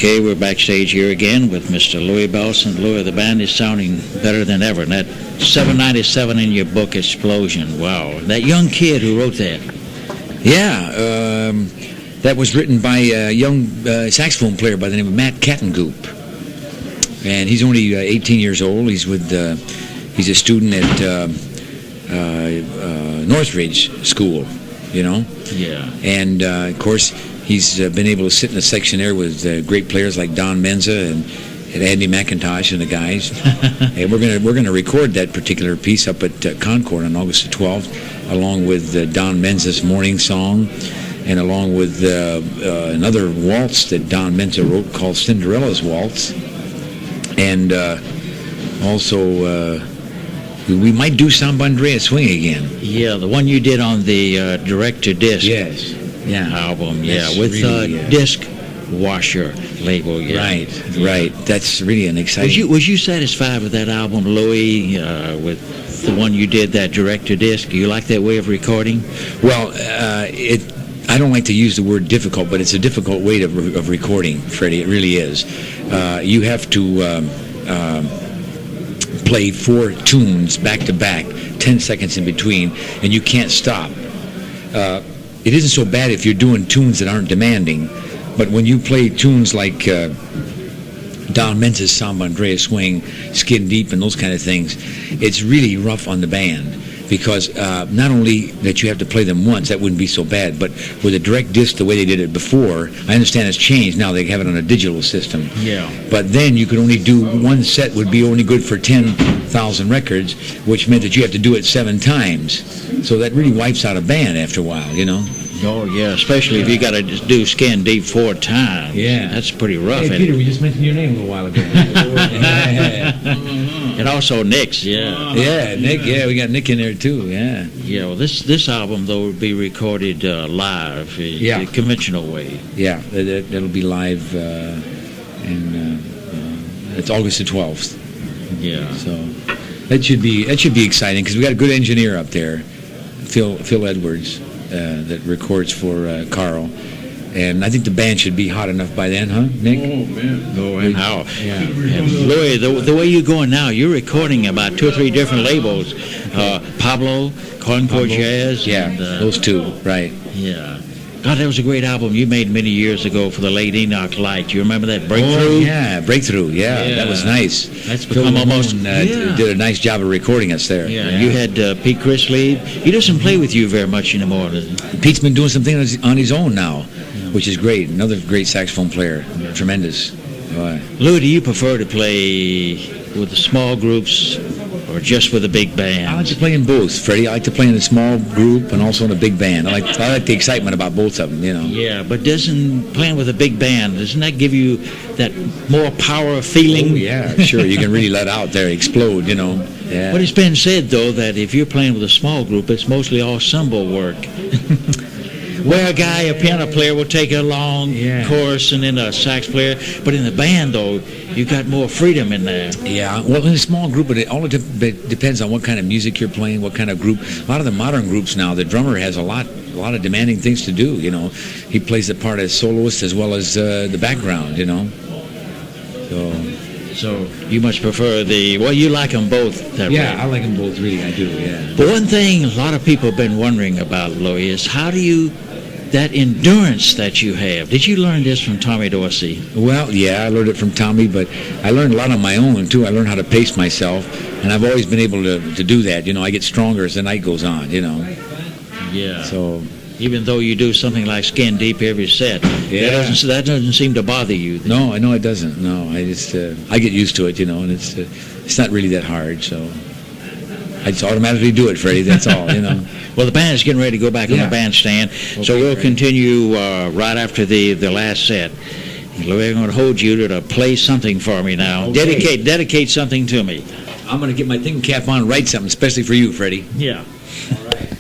Okay, we're backstage here again with Mr. Louie Bellson. Louie, the band is sounding better than ever. And that 797 in your book, Explosion, wow. That young kid who wrote that. Yeah, that was written by a young saxophone player by the name of Matt Cattengoop. And he's only 18 years old. He's a student at Northridge School, you know? Yeah. And, of course, he's been able to sit in a section there with great players like Don Menza and Andy McIntosh and the guys. And we're gonna record that particular piece up at Concord on August the 12th, along with Don Menza's Morning Song, and along with another waltz that Don Menza wrote called Cinderella's Waltz. And also, we might do Samba Andrea Swing again. Yeah, the one you did on the direct-to-disc. Yes. Yeah. Album, That's with really, disc washer label. Yeah. Right. That's really an exciting. Was you satisfied with that album, Louie, with the one you did, that direct-to-disc? You like that way of recording? Well, I don't like to use the word difficult, but it's a difficult way of recording, Freddie. It really is. You have to play 4 tunes back to back, 10 seconds in between, and you can't stop. It isn't so bad if you're doing tunes that aren't demanding, but when you play tunes like Don Menza's Samba Andrea Swing, Skin Deep, and those kind of things, it's really rough on the band, because not only that you have to play them once, that wouldn't be so bad, but with a direct disc the way they did it before, I understand it's changed now, they have it on a digital system. Yeah. But then you could only do one set, would be only good for 10,000 records, which meant that you have to do it 7 times. So that really wipes out a band after a while, you know? Oh, yeah, especially if you got to do Skin Deep 4 times. Yeah. That's pretty rough. Hey, Peter, we just mentioned your name a little while ago. And also Nick's, yeah. Yeah, Nick, we got Nick in there too, yeah. Yeah, well, this album, though, will be recorded live, the conventional way. Yeah, it'll be live, and it's August the 12th. Yeah. So that should be exciting, because we got a good engineer up there, Phil Edwards, that records for Carl. And I think the band should be hot enough by then, huh, Nick? Oh, man. Oh, and how? Yeah. And Louie, the way you're going now, you're recording about 2 or 3 different labels. Pablo, Concord Jazz. Yeah, and, those 2, right. Yeah. God, that was a great album you made many years ago for the late Enoch Light. Do you remember that, Breakthrough? Oh, yeah, Breakthrough, yeah. That was nice. That's become almost... did a nice job of recording us there. Yeah. You had Pete Chrisley. He doesn't play with you very much anymore, does he? Pete's been doing something on his own now, which is great. Another great saxophone player. Tremendous. Louie, do you prefer to play with the small groups or just with a big band? I like to play in both, Freddie. I like to play in a small group and also in a big band. I like the excitement about both of them, you know. Yeah, but doesn't playing with a big band, doesn't that give you that more power feeling? Oh, yeah, sure. You can really let out there, explode, you know. Yeah. But it's been said, though, that if you're playing with a small group, it's mostly all cymbal work. Where a piano player, will take a long chorus and then a sax player. But in the band, though, you got more freedom in there. Yeah, well, in a small group, it depends on what kind of music you're playing, what kind of group. A lot of the modern groups now, the drummer has a lot of demanding things to do, you know. He plays the part as soloist as well as the background, you know. So you much prefer you like them both that way. I like them both, really, I do, yeah. But one thing a lot of people have been wondering about, Louie, is that endurance that you have. Did you learn this from Tommy Dorsey? Well, yeah, I learned it from Tommy, but I learned a lot on my own, too. I learned how to pace myself, and I've always been able to do that. You know, I get stronger as the night goes on, you know. Yeah. So even though you do something like Skin Deep every set, that doesn't seem to bother you. No, I know it doesn't. No, I just I get used to it, you know, and it's not really that hard, so I just automatically do it, Freddie. That's all, you know. Well, the band is getting ready to go back on the bandstand, so we'll continue right after the last set. We're going to hold you to play something for me now. Okay. Dedicate something to me. I'm going to get my thinking cap on, write something, especially for you, Freddie. Yeah. All right.